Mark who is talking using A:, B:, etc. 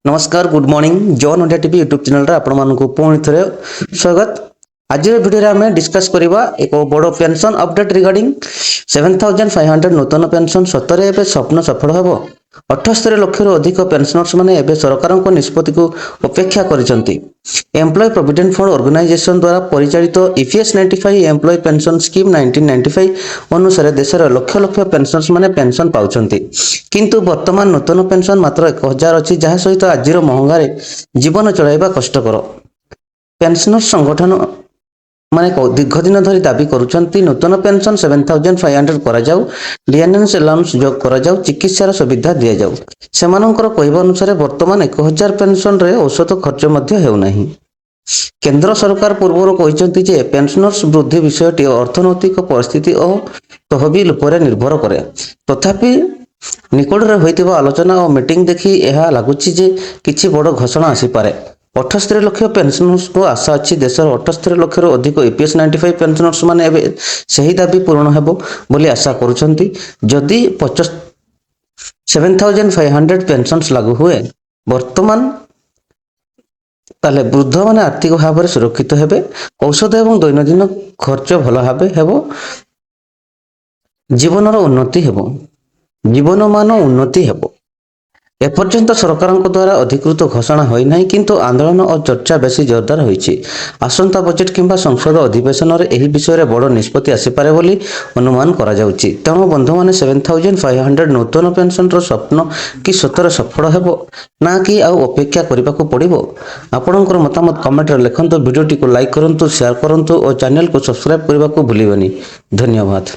A: नमस्कार good morning John Odia TV YouTube channel रे आपण मानकु पुणी थरे स्वागत। आज वीडियो रे हमें डिस्कस करबा एक बड़ पेंशन अपडेट रिगार्डिंग 7500 नूतन पेंशन सतरे एबे स्वप्न सफल हेबो। 78 लाख रु अधिक पेंशनर्स माने एबे सरकार को निष्पत्ति को अपेक्षा करिसंती। एम्प्लॉय प्रोविडेंट फंड ऑर्गेनाइजेशन द्वारा परिचालित ईपीएस 95 एम्प्लॉय पेंशन स्कीम 1995 अनुसार देशर लक्ष लक्ष पेंशनर्स माने पेंशन पाउछंती। किंतु वर्तमान नूतन पेंशन मात्र 1000 अछि, जहा सहित आजिर महंगारे जीवन चलाइबा कष्टकर। पेंशनर संगठन माने दीर्घ दिन धरी दाबी करुछंती नूतन पेंशन 7500 करा जाऊ, डिएनएस अलाउंस जोग करा जाऊ, चिकित्सार सुविधा दिया जाऊ। सेमानंकर कहबा अनुसार वर्तमान 1000 पेंशन रे औषध खर्च मध्य हेउ नाही। केंद्र सरकार पूर्व कहिसंती जे पेंशनर्स वृद्धि विषयटी अर्थनैतिक परिस्थिति और तहबिल पर निर्भर करे। तथापि निकट रे होइतिबा आलोचना और मीटिंग देखि एहा लागुछि जे किछि बड़ घोषणा आसी पारे। 78 लाख पेंशनर्स को आशा अच्छी देशर 78 लाख रु अधिक ईपीएस 95 पेंशनर्स माने एबे सही दाबी पूर्ण हेबो बोली आशा करूछंती। जदि 7500 पेंशनस लागू हुए वर्तमान ताले वृद्ध माने आर्थिक भाव में सुरक्षित हेबे, औषध एवं दैनंदिन खर्च भल भाव हेबो, जीवनर उन्नति हेबो, जीवनमान उन्नति हेबो। एपर्यंत सरकार द्वारा अधिकृत घोषणा होई नाही, किंतु आंदोलन और चर्चा बेसी जोरदार होईछि। आसंता बजेट किंबा संसद अधिवेशन रे एही विषय रे बड़ निष्पत्ति आसी पारे बोली अनुमान करा जाउछि। तेणु बंधु माने 7500 नूतन पेंशन रो स्वप्न कि सतर सफल हेबो ना कि आउ अपेक्षा करबा को पड़िबो। आपनकर मतामत कमेंट रे लिखंतु, वीडियोटी को लाइक करंतु, शेयर करंतु और चैनल को सब्सक्राइब करबा को भूलिबनी। धन्यवाद।